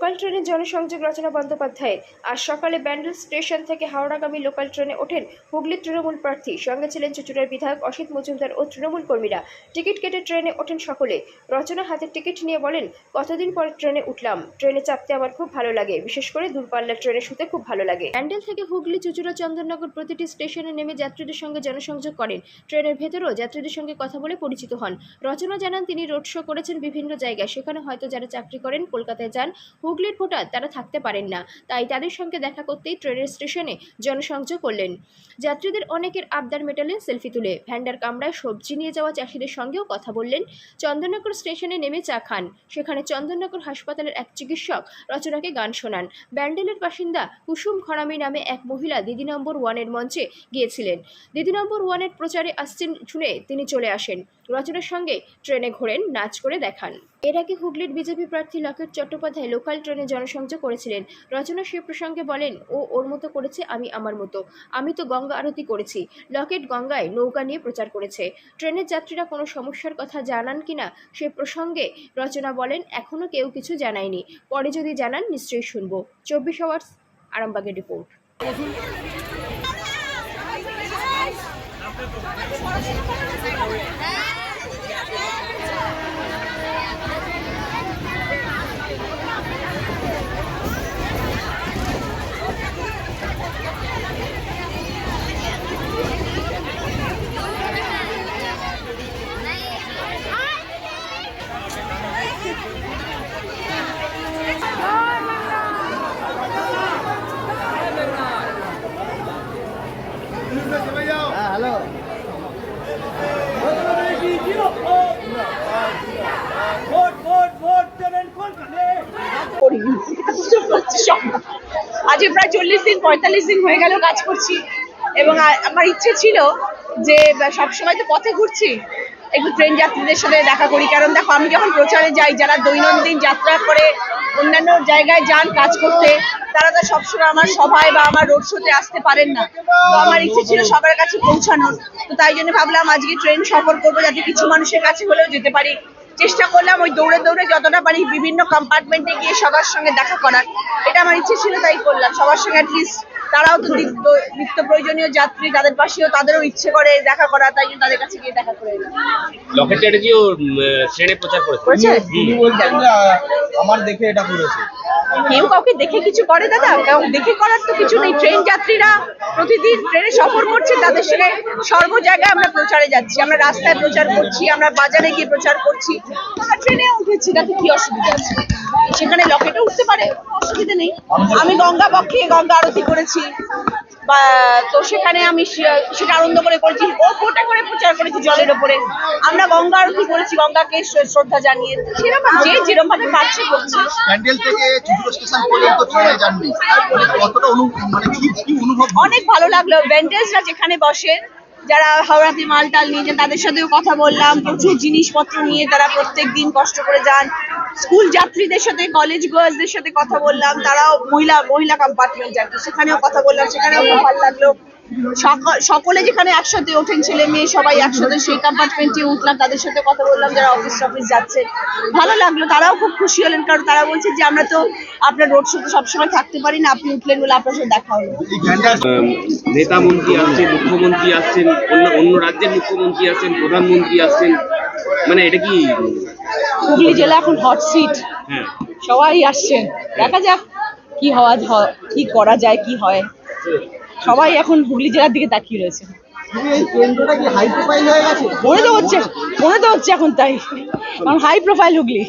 Local ট্রেনের জনসংযোগ রচনা বন্দ্যোপাধ্যায়ের আজ সকালে ব্যান্ডেল স্টেশন থেকে হাওড়াগামী লোকাল ট্রেনে ওঠেন হুগলির তৃণমূল প্রার্থী। সঙ্গে ছিলেন চুঁচুড়ার বিধায়ক অসিত মজুমদার ও তৃণমূল কর্মীরা। টিকিট কেটে ট্রেনে ওঠেন সকলে। রচনা হাতের টিকিট নিয়ে বলেন, কতদিন পর ট্রেনে উঠলাম। ট্রেনে চাপতে আমার খুব ভালো লাগে, বিশেষ করে দূরপাল্লার ট্রেনে শুতে খুব ভালো লাগে। ব্যান্ডেল থেকে হুগলি, চুঁচুড়া, চন্দননগর প্রতিটি স্টেশনে নেমে যাত্রীদের সঙ্গে জনসংযোগ করেন। ট্রেনের ভেতরেও যাত্রীদের সঙ্গে কথা বলে পরিচিত হন। রচনা জানান, তিনি রোড শো করেছেন বিভিন্ন জায়গায়। সেখানে হয়তো যারা চাকরি করেন, কলকাতায় যান, হুগলির ভোটার, তারা থাকতে পারেন না। তাই তাদের সঙ্গে দেখা করতেই ট্রেনের স্টেশনে জনসংযোগ করলেন। যাত্রীদের অনেকের আবদার মেটালেন সেলফি তুলে। ভ্যান্ডার কামরায় সবজি নিয়ে যাওয়া চাষিদের সঙ্গেও কথা বললেন। চন্দননগর স্টেশনে নেমে চা খান। সেখানে চন্দননগর হাসপাতালের এক চিকিৎসক রচনাকে গান শোনান। ব্যান্ডেলের বাসিন্দা কুসুম খরামি নামে এক মহিলা দিদি নম্বর 1-এর মঞ্চে গিয়েছিলেন। দিদি নম্বর 1-এর প্রচারে আসছেন শুনে তিনি চলে আসেন। রচনার সঙ্গে ট্রেনে ঘোরেন, নাচ করে দেখান। এর আগে হুগলির বিজেপি প্রার্থী লকেট চট্টোপাধ্যায় লোকাল ট্রেনে জনসংযোগ করেছিলেন। রচনা সে প্রসঙ্গে বলেন, ও ওর মতো করেছে, আমি আমার মতো। আমি তো গঙ্গা আরতি করেছি, লকেট গঙ্গায় নৌকা নিয়ে প্রচার করেছে। ট্রেনের যাত্রীরা কোনো সমস্যার কথা জানান কিনা সে প্রসঙ্গে রচনা বলেন, এখনো কেউ কিছু জানায়নি, পরে যদি জানান নিশ্চয়ই শুনবো। 24 আওয়ার্স আরামবাগের রিপোর্ট। হ্যালো, আজকে প্রায় 40-45 দিন হয়ে গেল কাজ করছি এবং আমার ইচ্ছে ছিল যে সবসময় তো পথে ঘুরছি, একটু ট্রেন যাত্রীদের সাথে দেখা করি। কারণ দেখো, আমি যখন প্রচারে যাই, যারা দৈনন্দিন যাত্রা করে অন্যান্য জায়গায় যান কাজ করতে, তারা তো সবসময় আমার সভায় বা আমার রোড শোতে আসতে পারেন না। তো আমার ইচ্ছে ছিল সবার কাছে পৌঁছানোর। তো তাই জন্য ভাবলাম আজকে ট্রেন সফর করবো, যাতে কিছু মানুষের কাছে হলেও যেতে পারি। চেষ্টা করলাম ওই দৌড়ে দৌড়ে যতটা পারি বিভিন্ন কম্পার্টমেন্টে গিয়ে সবার সঙ্গে দেখা করার। এটা আমার ইচ্ছে ছিল, তাই করলাম। সবার সঙ্গে অ্যাটলিস্ট, তারাও তো নিত্য প্রয়োজনীয় যাত্রী, তাদের পাশেও তাদেরও ইচ্ছে করে দেখা করা, তাই জন্য তাদের কাছে গিয়ে দেখা করে এলাম। লকেট চ্যাটার্জিও ট্রেনে প্রচার করেছে। তিনি বলছেন আমার দেখে এটা করেছে। কেউ কাউকে দেখে কিছু করে দাদা? দেখে করার তো কিছু নেই। ট্রেন যাত্রীরা প্রতিদিন ট্রেনে সফর করছে, তাদের সঙ্গে সর্ব জায়গায় আমরা প্রচারে যাচ্ছি। আমরা রাস্তায় প্রচার করছি, আমরা বাজারে গিয়ে প্রচার করছি, আমরা ট্রেনে উঠেছি, তাতে কি অসুবিধা আছে? সেখানে লকেটে উঠতে পারে, অসুবিধা নেই। আমি গঙ্গা পক্ষে গঙ্গা আরতি করেছি, বা তো সেখানে আমি সেটা আনন্দ করে করেছি। ও ফোটা করে প্রচার করেছি জলের ওপরে, আমরা গঙ্গা আরতি করেছি, গঙ্গাকে শ্রদ্ধা জানিয়ে। সেরকম যে যেরকম ভাবে পারছে করছে। ব্যান্ডেল থেকে চুঁচুড়া স্টেশন পর্যন্ত ট্রেনে জার্নি, কতটা মানে কি অনুভব? অনেক ভালো লাগলো। ব্যান্ডেলসরা যেখানে বসে, যারা হাওড়াতে মালটাল নিয়ে যান, তাদের সাথেও কথা বললাম। প্রচুর জিনিসপত্র নিয়ে তারা প্রত্যেক দিন কষ্ট করে যান। স্কুল যাত্রীদের সাথে, কলেজ গার্লসদের সাথে কথা বললাম, তারাও মহিলা কম্পার্টমেন্ট আর কি, সেখানেও কথা বললাম, সেখানেও খুব ভালো লাগলো। সকলে যেখানে একসাথে ওঠেন, ছেলে মেয়ে সবাই একসাথে সেই কম্পার্টমেন্টে উঠলাম, তাদের সাথে কথা বললাম, যারা অফিস যাচ্ছে। ভালো লাগলো, তারাও খুব খুশি হলেন। কারণ তারা বলছে যে আমরা তো আপনার রোড শোতে সবসময় থাকতে পারি না, আপনি উঠলেন বলে আপনার সাথে দেখা হলো। নেতা মন্ত্রী আসছেন, মুখ্যমন্ত্রী আসছেন, অন্য রাজ্যের মুখ্যমন্ত্রী আসছেন, প্রধানমন্ত্রী আসছেন, মানে এটা কি হুগলি জেলা এখন হট সিট। হ্যাঁ, সবাই আসছেন, দেখা যাক কি কি করা যায়, কি হয়। সবাই এখন হুগলি জেলার দিকে তাকিয়ে রয়েছে। মনে তো হচ্ছে এখন তাই, কারণ হাই প্রোফাইল হুগলি।